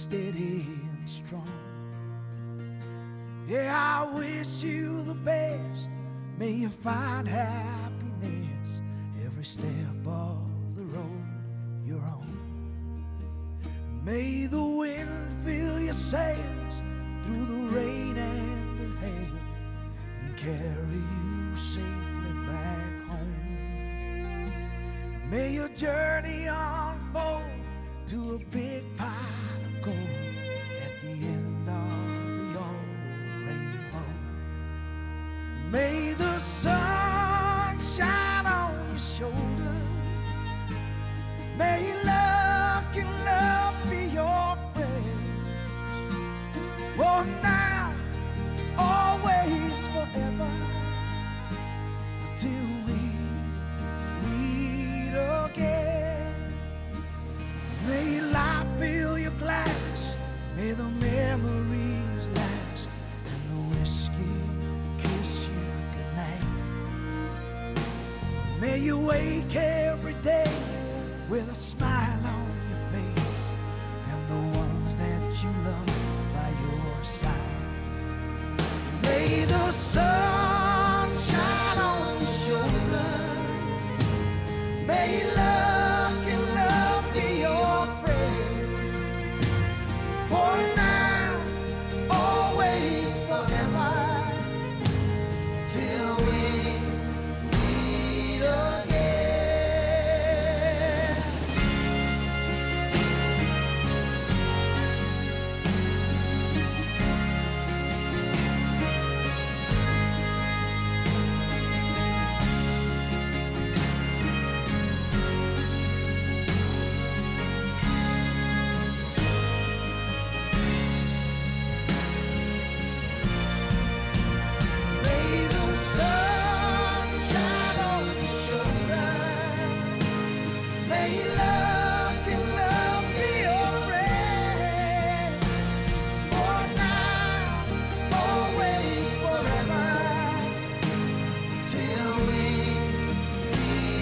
steady and strong. Yeah, I wish you the best. May you find happiness every step of the road you're on. May the wind fill your sails through the rain and the hail and carry you safely back home. May your journey unfold to a big pile of gold at the end of your rainbow. May the sun shine on your shoulders. May luck and love be your friends. For now, always, forever, till we meet again. May life fill your glass. May the memories last, and the whiskey kiss you goodnight. May you wake every day with a smile on your face, and the ones that you love by your side. May the sun shine on your shoulders. May luck and love be your friend. For now, always, forever, till we meet again. May the sun shine on your shoulders. May luck and love be your friend. For now, always, forever, till we meet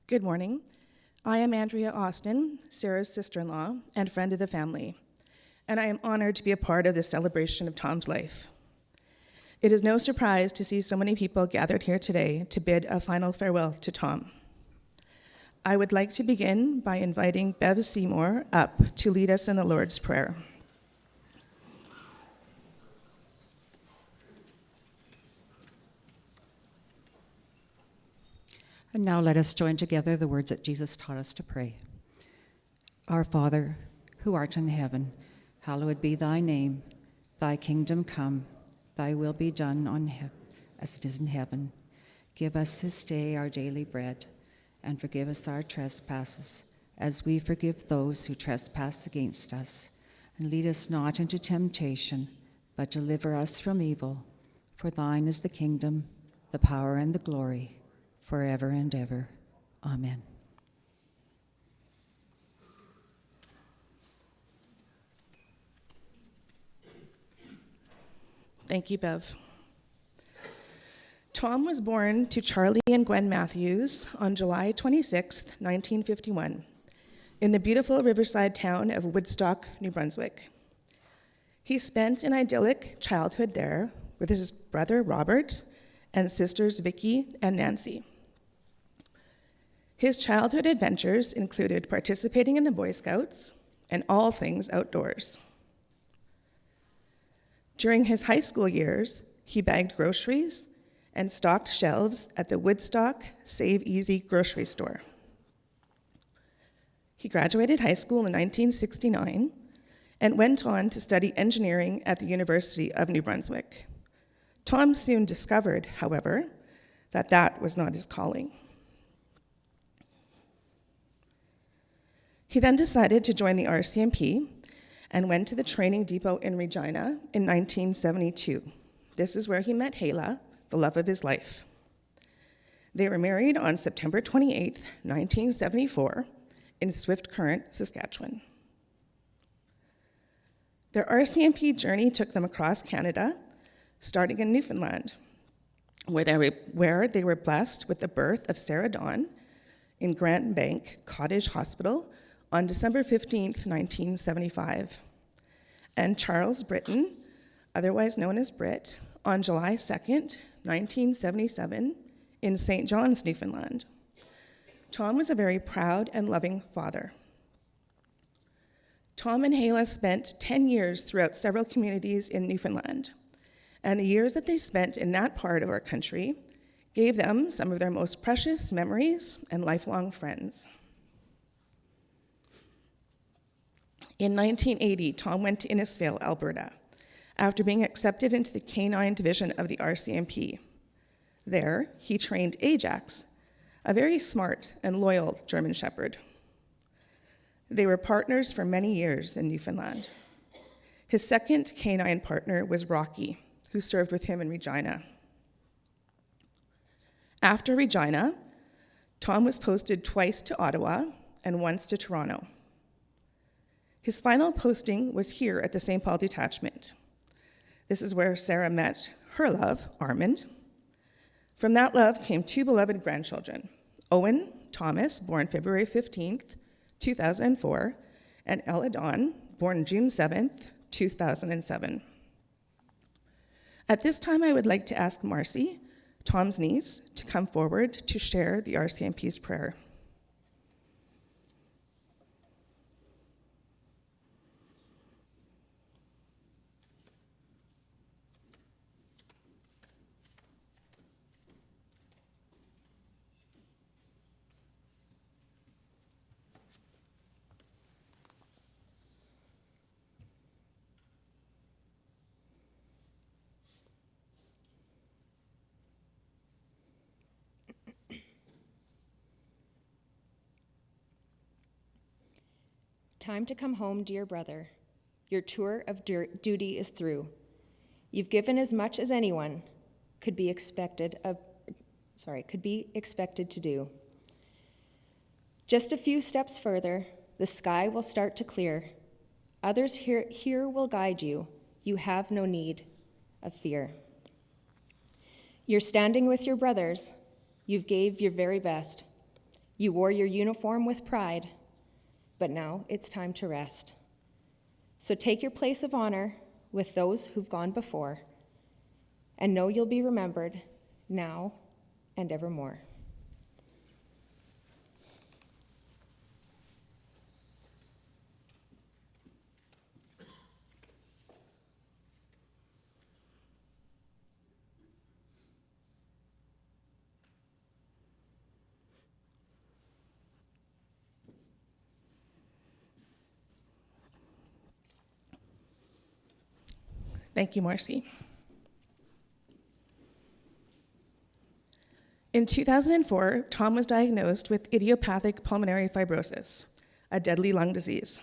Good morning. I am Andrea Austin, Sarah's sister-in-law and friend of the family, and I am honored to be a part of this celebration of Tom's life. It is no surprise to see so many people gathered here today to bid a final farewell to Tom. I would like to begin by inviting Bev Seymour up to lead us in the Lord's Prayer. And now let us join together the words that Jesus taught us to pray. Our Father, who art in heaven, hallowed be thy name. Thy kingdom come, thy will be done on earth as it is in heaven. Give us this day our daily bread, and forgive us our trespasses, as we forgive those who trespass against us. And lead us not into temptation, but deliver us from evil. For thine is the kingdom, the power, and the glory, forever and ever. Amen. Thank you, Bev. Tom was born to Charlie and Gwen Matthews on July 26, 1951, in the beautiful riverside town of Woodstock, New Brunswick. He spent an idyllic childhood there with his brother Robert and sisters Vicki and Nancy. His childhood adventures included participating in the Boy Scouts and all things outdoors. During his high school years, he bagged groceries and stocked shelves at the Woodstock Save Easy grocery store. He graduated high school in 1969 and went on to study engineering at the University of New Brunswick. Tom soon discovered, however, that that was not his calling. He then decided to join the RCMP and went to the training depot in Regina in 1972. This is where he met Hala, the love of his life. They were married on September 28, 1974, in Swift Current, Saskatchewan. Their RCMP journey took them across Canada, starting in Newfoundland, where they were blessed with the birth of Sarah Dawn in Grant Bank Cottage Hospital on December 15, 1975, and Charles Britton, otherwise known as Britt, on July 2, 1977, in St. John's, Newfoundland. Tom was a very proud and loving father. Tom and Hala spent 10 years throughout several communities in Newfoundland, and the years that they spent in that part of our country gave them some of their most precious memories and lifelong friends. In 1980, Tom went to Innisfail, Alberta, after being accepted into the Canine Division of the RCMP. There, he trained Ajax, a very smart and loyal German Shepherd. They were partners for many years in Newfoundland. His second canine partner was Rocky, who served with him in Regina. After Regina, Tom was posted twice to Ottawa and once to Toronto. His final posting was here at the St. Paul Detachment. This is where Sarah met her love, Armand. From that love came two beloved grandchildren, Owen Thomas, born February 15th, 2004, and Ella Dawn, born June 7th, 2007. At this time, I would like to ask Marcy, Tom's niece, to come forward to share the RCMP's prayer. Time to come home, dear brother. Your tour of duty is through. You've given as much as anyone could be expected to do. Just a few steps further, the sky will start to clear. Others here will guide you. You have no need of fear. You're standing with your brothers. You've gave your very best. You wore your uniform with pride. But now it's time to rest. So take your place of honor with those who've gone before, and know you'll be remembered now and evermore. Thank you, Marcy. In 2004, Tom was diagnosed with idiopathic pulmonary fibrosis, a deadly lung disease.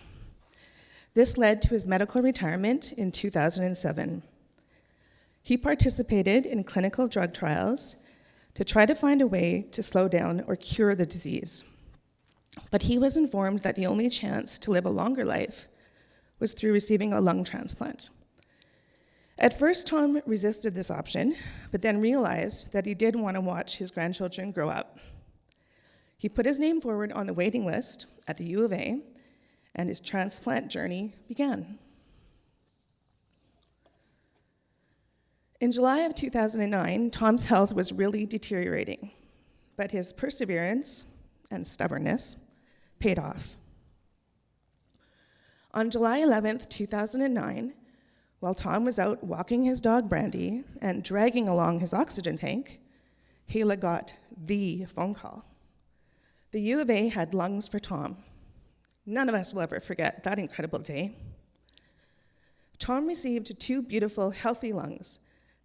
This led to his medical retirement in 2007. He participated in clinical drug trials to try to find a way to slow down or cure the disease. But he was informed that the only chance to live a longer life was through receiving a lung transplant. At first, Tom resisted this option, but then realized that he did want to watch his grandchildren grow up. He put his name forward on the waiting list at the U of A, and his transplant journey began. In July of 2009, Tom's health was really deteriorating, but his perseverance and stubbornness paid off. On July 11th, 2009, while Tom was out walking his dog Brandy and dragging along his oxygen tank, Hala got the phone call. The U of A had lungs for Tom. None of us will ever forget that incredible day. Tom received 2 beautiful, healthy lungs,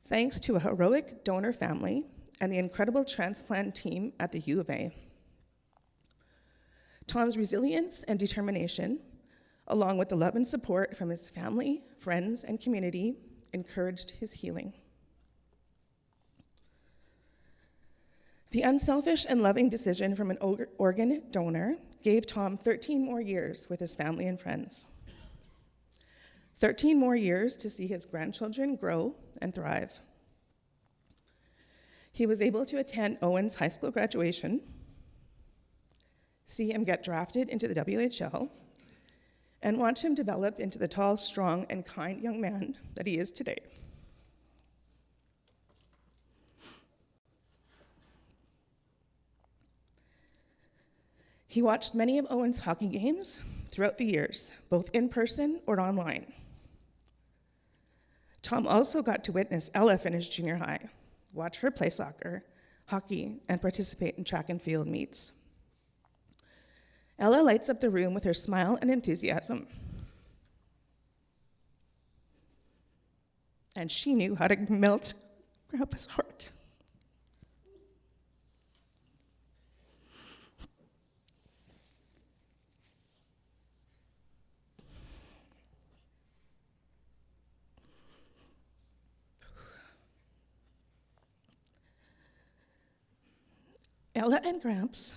thanks to a heroic donor family and the incredible transplant team at the U of A. Tom's resilience and determination, along with the love and support from his family, friends, and community, encouraged his healing. The unselfish and loving decision from an organ donor gave Tom 13 more years with his family and friends. 13 more years to see his grandchildren grow and thrive. He was able to attend Owen's high school graduation, see him get drafted into the WHL, and watch him develop into the tall, strong, and kind young man that he is today. He watched many of Owen's hockey games throughout the years, both in person or online. Tom also got to witness Ella finish junior high, watch her play soccer, hockey, and participate in track and field meets. Ella lights up the room with her smile and enthusiasm. And she knew how to melt Grandpa's heart. Ella and Gramps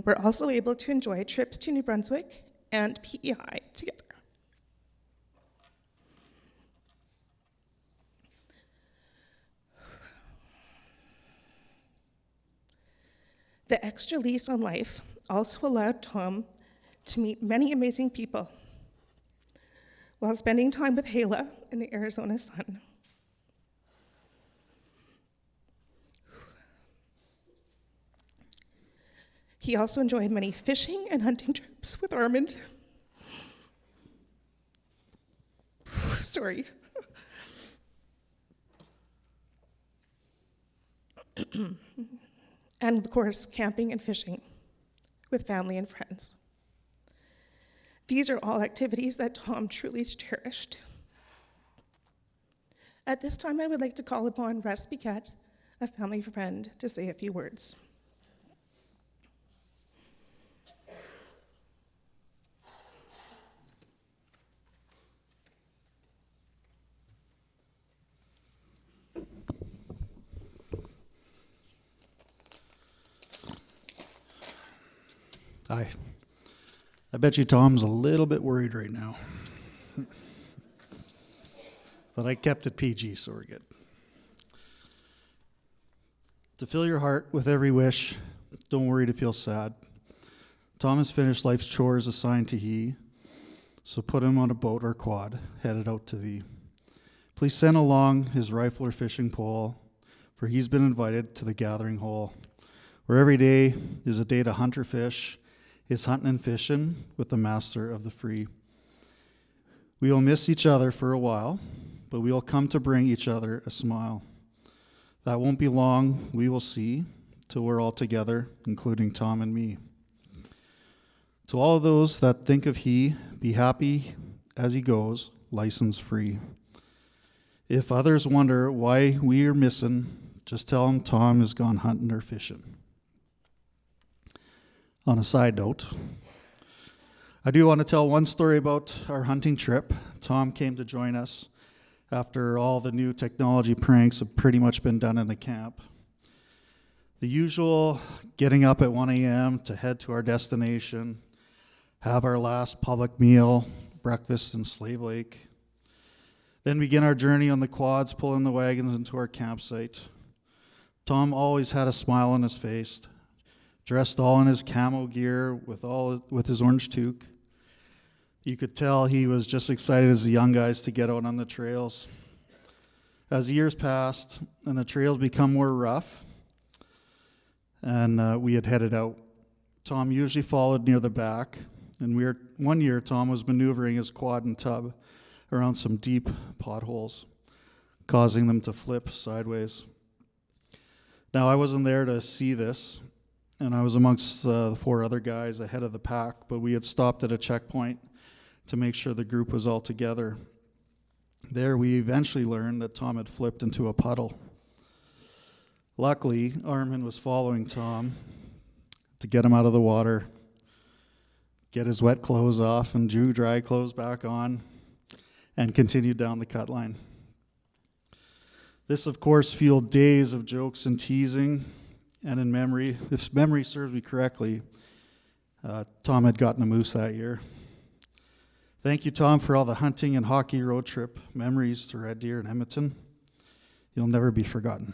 were also able to enjoy trips to New Brunswick and PEI together. The extra lease on life also allowed Tom to meet many amazing people while spending time with Hala in the Arizona sun. He also enjoyed many fishing and hunting trips with Armand. Sorry. And of course, camping and fishing with family and friends. These are all activities that Tom truly cherished. At this time, I would like to call upon Russ Biquette, a family friend, to say a few words. Hi. I bet you Tom's a little bit worried right now. But I kept it PG, so we're good. To fill your heart with every wish, don't worry to feel sad. Tom has finished life's chores assigned to he, so put him on a boat or quad, headed out to thee. Please send along his rifle or fishing pole, for he's been invited to the gathering hole, where every day is a day to hunt or fish, is hunting and fishing with the master of the free. We will miss each other for a while, but we will come to bring each other a smile. That won't be long, we will see, till we're all together, including Tom and me. To all of those that think of he, be happy as he goes, license free. If others wonder why we are missing, just tell them Tom has gone hunting or fishing. On a side note, I do want to tell one story about our hunting trip. Tom came to join us after all the new technology pranks have pretty much been done in the camp. The usual getting up at 1 a.m. to head to our destination, have our last public meal, breakfast in Slave Lake, then begin our journey on the quads, pulling the wagons into our campsite. Tom always had a smile on his face, dressed all in his camo gear with his orange toque. You could tell he was just excited as the young guys to get out on the trails. As years passed and the trails become more rough, and we had headed out Tom usually followed near the back, and one year Tom was maneuvering his quad and tub around some deep potholes, causing them to flip sideways. Now, I wasn't there to see this, and I was amongst the 4 other guys ahead of the pack, but we had stopped at a checkpoint to make sure the group was all together. There, we eventually learned that Tom had flipped into a puddle. Luckily, Armand was following Tom to get him out of the water, get his wet clothes off, and drew dry clothes back on, and continued down the cut line. This, of course, fueled days of jokes and teasing, and in memory, if memory serves me correctly, Tom had gotten a moose that year. Thank you, Tom, for all the hunting and hockey road trip memories to Red Deer and Edmonton. You'll never be forgotten.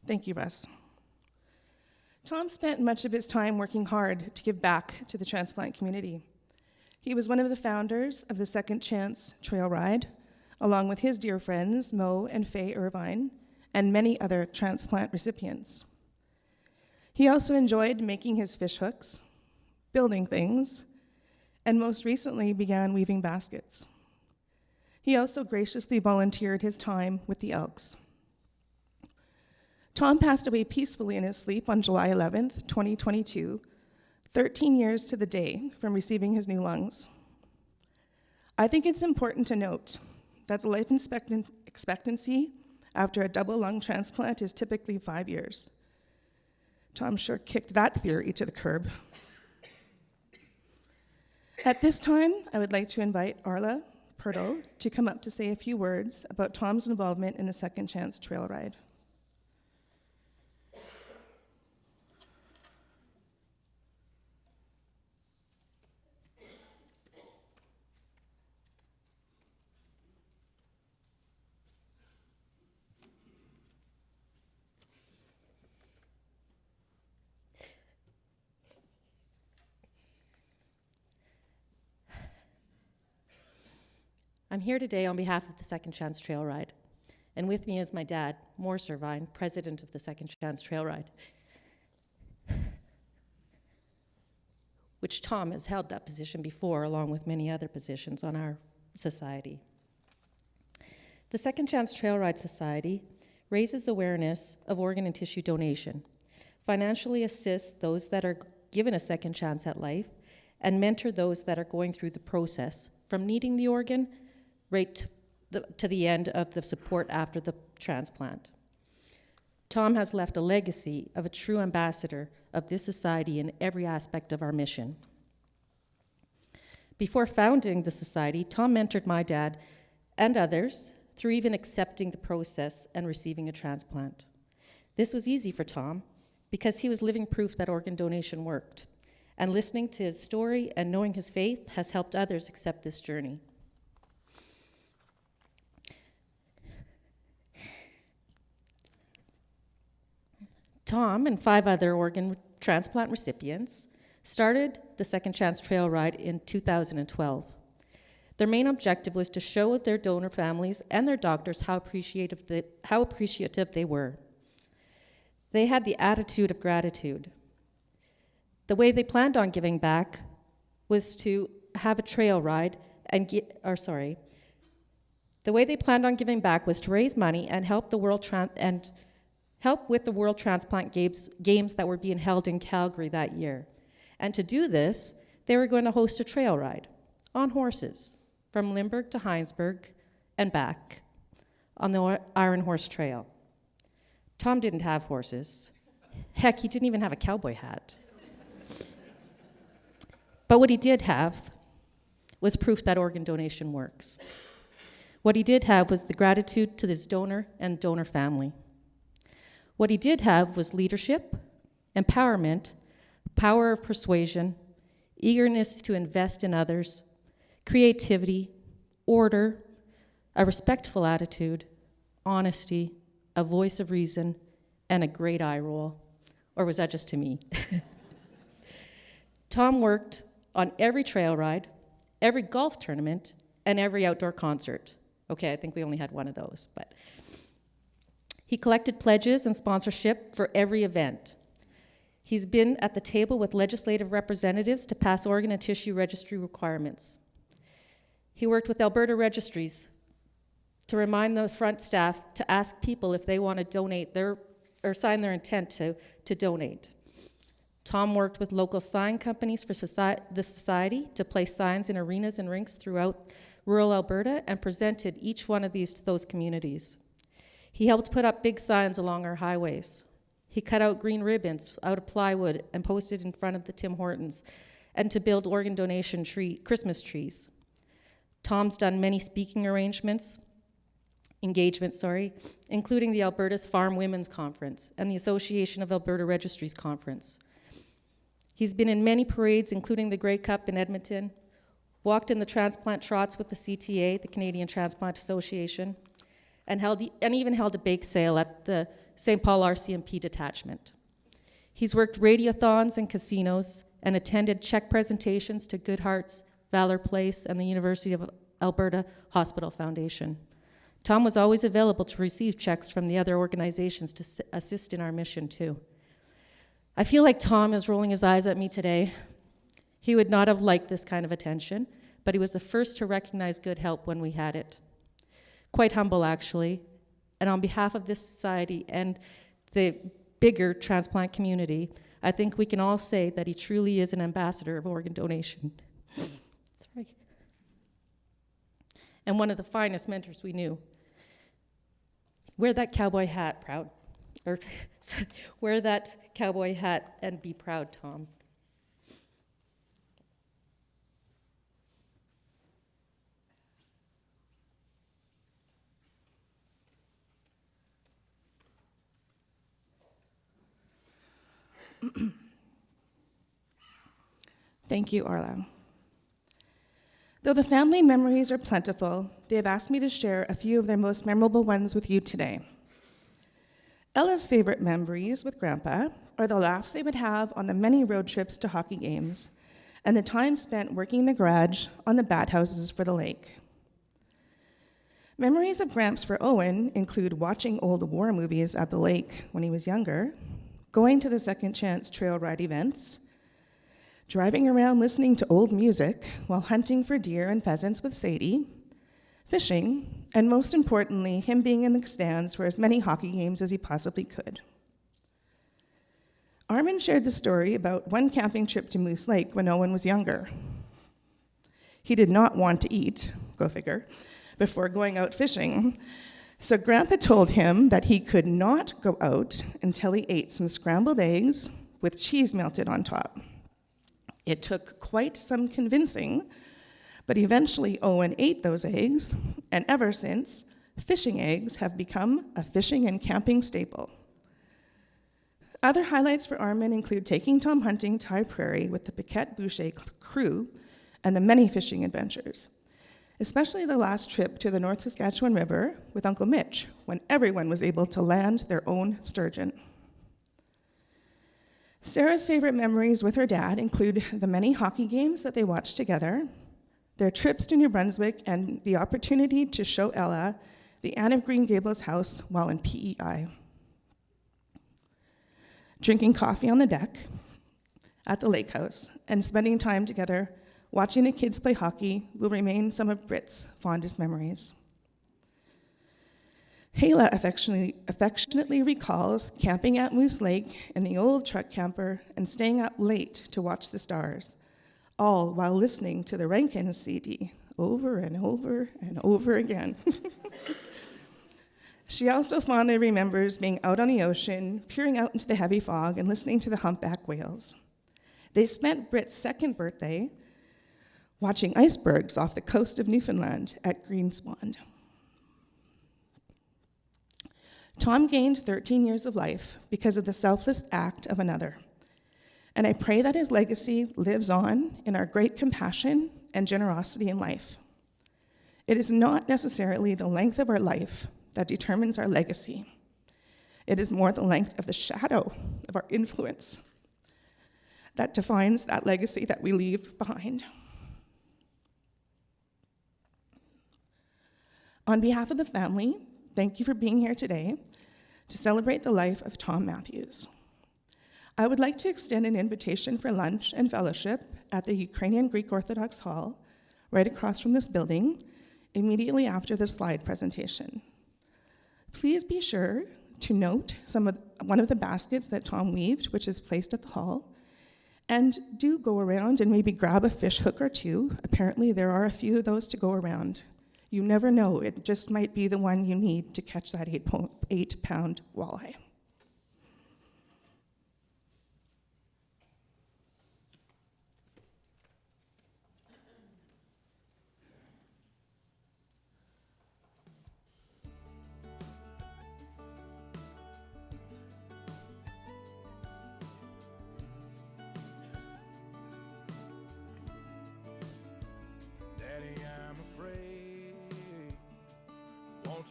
Thank you, Russ. Tom spent much of his time working hard to give back to the transplant community. He was one of the founders of the Second Chance Trail Ride, along with his dear friends, Mo and Faye Irvine, and many other transplant recipients. He also enjoyed making his fish hooks, building things, and most recently began weaving baskets. He also graciously volunteered his time with the Elks. Tom passed away peacefully in his sleep on July 11th, 2022, 13 years to the day from receiving his new lungs. I think it's important to note that the life expectancy after a double lung transplant is typically 5 years. Tom sure kicked that theory to the curb. At this time, I would like to invite Arla Purtle to come up to say a few words about Tom's involvement in the Second Chance Trail Ride. I'm here today on behalf of the Second Chance Trail Ride, and with me is my dad, Morris Irvine, president of the Second Chance Trail Ride, which Tom has held that position before, along with many other positions on our society. The Second Chance Trail Ride Society raises awareness of organ and tissue donation, financially assists those that are given a second chance at life, and mentor those that are going through the process, from needing the organ right to the end of the support after the transplant. Tom has left a legacy of a true ambassador of this society in every aspect of our mission. Before founding the society, Tom mentored my dad and others through even accepting the process and receiving a transplant. This was easy for Tom because he was living proof that organ donation worked, and listening to his story and knowing his faith has helped others accept this journey. Tom and 5 other organ transplant recipients started the Second Chance Trail Ride in 2012. Their main objective was to show their donor families and their doctors how appreciative they were. They had the attitude of gratitude. The way they planned on giving back was to have a trail ride the way they planned on giving back was to raise money and help with the World Transplant Games that were being held in Calgary that year. And to do this, they were going to host a trail ride on horses from Limburg to Heinsberg and back on the Iron Horse Trail. Tom didn't have horses. Heck, he didn't even have a cowboy hat. But what he did have was proof that organ donation works. What he did have was the gratitude to his donor and donor family. What he did have was leadership, empowerment, power of persuasion, eagerness to invest in others, creativity, order, a respectful attitude, honesty, a voice of reason, and a great eye roll. Or was that just to me? Tom worked on every trail ride, every golf tournament, and every outdoor concert. Okay, I think we only had one of those, but he collected pledges and sponsorship for every event. He's been at the table with legislative representatives to pass organ and tissue registry requirements. He worked with Alberta Registries to remind the front staff to ask people if they want to donate or sign their intent to donate. Tom worked with local sign companies for the society to place signs in arenas and rinks throughout rural Alberta and presented each one of these to those communities. He helped put up big signs along our highways. He cut out green ribbons out of plywood and posted in front of the Tim Hortons, and to build organ donation Christmas trees. Tom's done many speaking engagements, including the Alberta's Farm Women's Conference and the Association of Alberta Registries Conference. He's been in many parades, including the Grey Cup in Edmonton, walked in the transplant trots with the CTA, the Canadian Transplant Association, and even held a bake sale at the St. Paul RCMP detachment. He's worked radiothons and casinos and attended check presentations to Good Hearts, Valor Place, and the University of Alberta Hospital Foundation. Tom was always available to receive checks from the other organizations to assist in our mission too. I feel like Tom is rolling his eyes at me today. He would not have liked this kind of attention, but he was the first to recognize good help when we had it. Quite humble, actually. And on behalf of this society and the bigger transplant community, I think we can all say that he truly is an ambassador of organ donation. Sorry. And one of the finest mentors we knew. Wear that cowboy hat, proud. Or wear that cowboy hat and be proud, Tom. Thank you, Arla. Though the family memories are plentiful, they have asked me to share a few of their most memorable ones with you today. Ella's favorite memories with Grandpa are the laughs they would have on the many road trips to hockey games and the time spent working the garage on the bat houses for the lake. Memories of Gramps for Owen include watching old war movies at the lake when he was younger, going to the Second Chance trail ride events, driving around listening to old music while hunting for deer and pheasants with Sadie, fishing, and most importantly, him being in the stands for as many hockey games as he possibly could. Armand shared the story about one camping trip to Moose Lake when Owen was younger. He did not want to eat, go figure, before going out fishing, so Grandpa told him that he could not go out until he ate some scrambled eggs with cheese melted on top. It took quite some convincing, but eventually Owen ate those eggs, and ever since, fishing eggs have become a fishing and camping staple. Other highlights for Armand include taking Tom hunting to High Prairie with the Paquette Boucher crew and the many fishing adventures, especially the last trip to the North Saskatchewan River with Uncle Mitch, when everyone was able to land their own sturgeon. Sarah's favorite memories with her dad include the many hockey games that they watched together, their trips to New Brunswick, and the opportunity to show Ella the Anne of Green Gables house while in PEI. Drinking coffee on the deck at the lake house and spending time together watching the kids play hockey will remain some of Britt's fondest memories. Hala affectionately recalls camping at Moose Lake in the old truck camper and staying up late to watch the stars, all while listening to the Rankin CD over and over and over again. She also fondly remembers being out on the ocean, peering out into the heavy fog and listening to the humpback whales. They spent Britt's second birthday watching icebergs off the coast of Newfoundland at Greenswand. Tom gained 13 years of life because of the selfless act of another, and I pray that his legacy lives on in our great compassion and generosity in life. It is not necessarily the length of our life that determines our legacy. It is more the length of the shadow of our influence. that defines that legacy that we leave behind. On behalf of the family, thank you for being here today to celebrate the life of Tom Matthews. I would like to extend an invitation for lunch and fellowship at the Ukrainian Greek Orthodox Hall, right across from this building, immediately after the slide presentation. Please be sure to note one of the baskets that Tom weaved, which is placed at the hall, and do go around and maybe grab a fish hook or two. Apparently there are a few of those to go around. You never know, it just might be the one you need to catch that 8-pound walleye.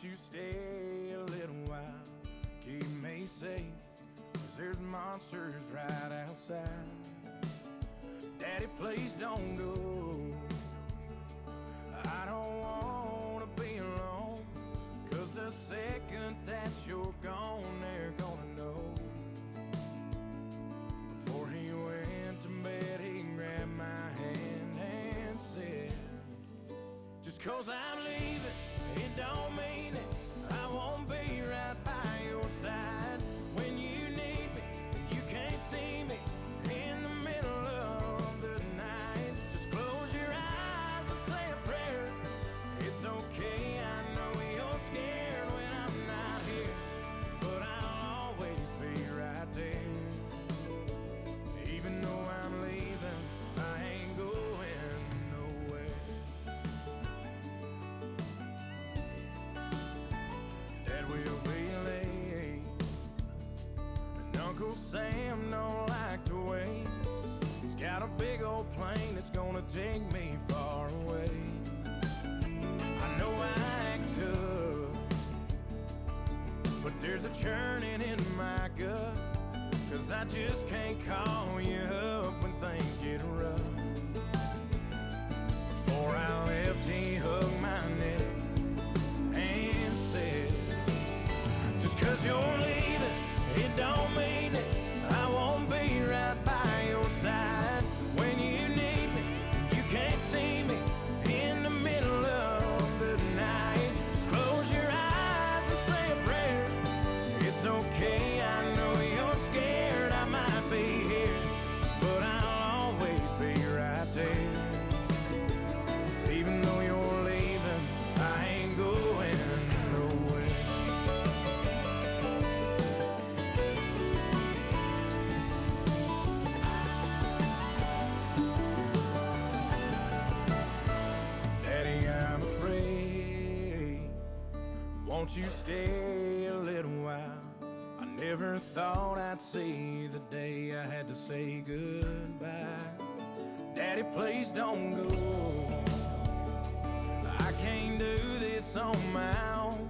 You stay a little while, keep me safe, 'cause there's monsters right outside. Daddy, please don't go, I don't wanna be alone, 'cause the second that you're gone, they're gonna know. Before he went to bed, he grabbed my hand and said, just 'cause I'm leaving, it don't mean it. I won't be right by your side when you need me. You can't see me in the middle of the night. Just close your eyes and say a prayer. It's okay, I know you're scared when I'm not here, but I'll always be right there. Even though I'm leaving, I ain't going nowhere. Dad will be late, and Uncle Sam don't like to wait. He's got a big old plane that's gonna take me far away. I know I act tough, but there's a churning in my gut, 'cause I just can't call you up when things get rough. Before I left, he hugged my neck and said, just 'cause you're leaving, it don't mean it. I won't be right by your side when you need me. You can't see me in the middle of the night. Just close your eyes and say a prayer. It's okay, I know you're scared, I might be here, but I'll always be right there. Even though you're leaving, I ain't going nowhere. Daddy, I'm afraid. Won't you stay a little while? I never thought I'd see the day I had to say goodbye. Daddy, please don't go. I can't do this on my own.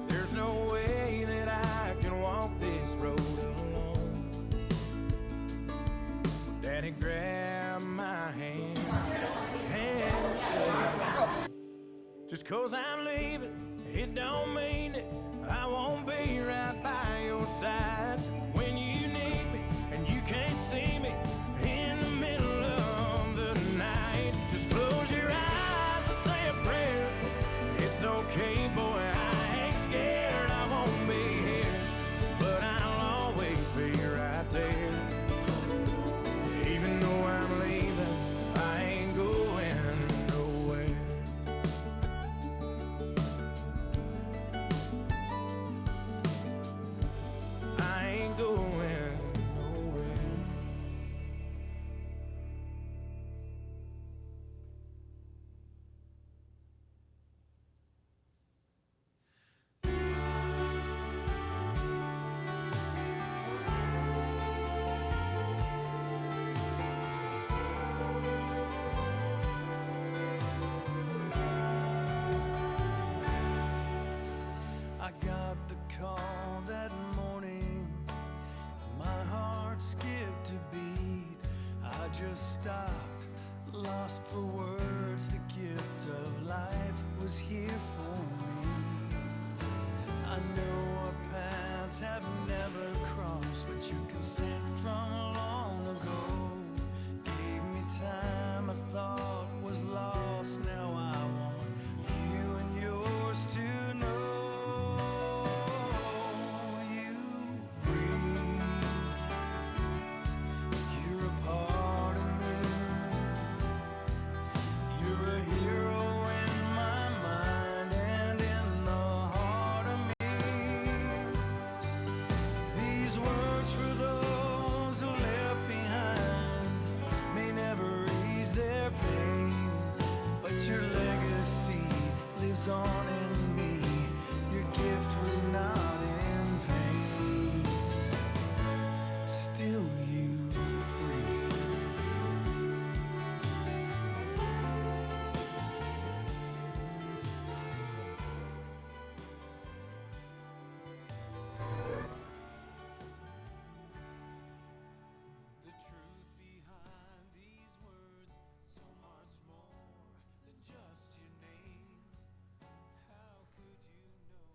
There's no way that I can walk this road alone. Daddy, grab my hand and say, just 'cause I'm leaving, it don't mean it. I won't be right by your side when you need me, and you can't see me in the middle of the night. Just close your eyes and say a prayer. It's okay, boy, I ain't scared. I won't be here, but I'll always be right there. Even though I'm leaving, I ain't going nowhere. I ain't going nowhere. just stopped, lost for words. The gift of life was here for me. I know our paths have never crossed, but your consent from long ago gave me time I thought was lost. Now I want you and yours to know. You breathe, you're a part of me. You're a hero in my mind and in the heart of me. These words for those who left behind may never ease their pain, but your legacy lives on in me. Your gift was not in vain. Still you breathe. The truth behind these words, so much more than just your name. How could you know?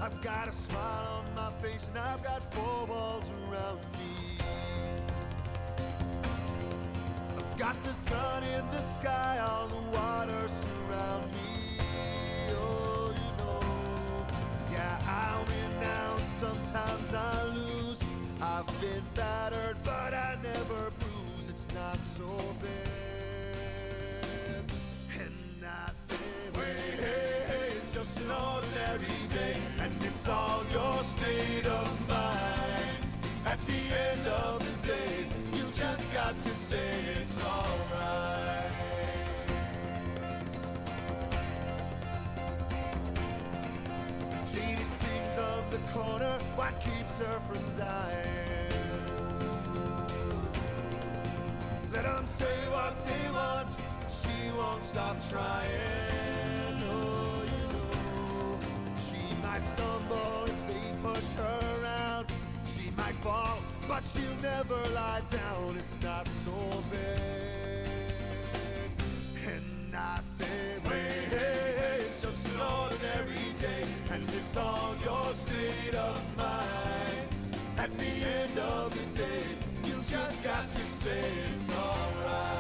I've got a smile on my face and I've got four walls around me. I've got the sun in the sky, all the water surround me. Oh, you know, yeah, I win now and sometimes I lose. I've been battered, but I never bruise. It's not so bad. And I say, hey, hey, hey, it's just an ordinary day, and it's all your state of mind. At the end of the day, you just got to say it's alright. Janie sings on the corner, what keeps her from dying? Let them say what they want, she won't stop trying. Oh, you know, she might stumble if they push her around. She might fall, but she'll never lie down. It's not so bad. And I say, hey, hey, hey, it's just an ordinary day, and it's all your state of mind. At the end of the day, you just got to say it's alright.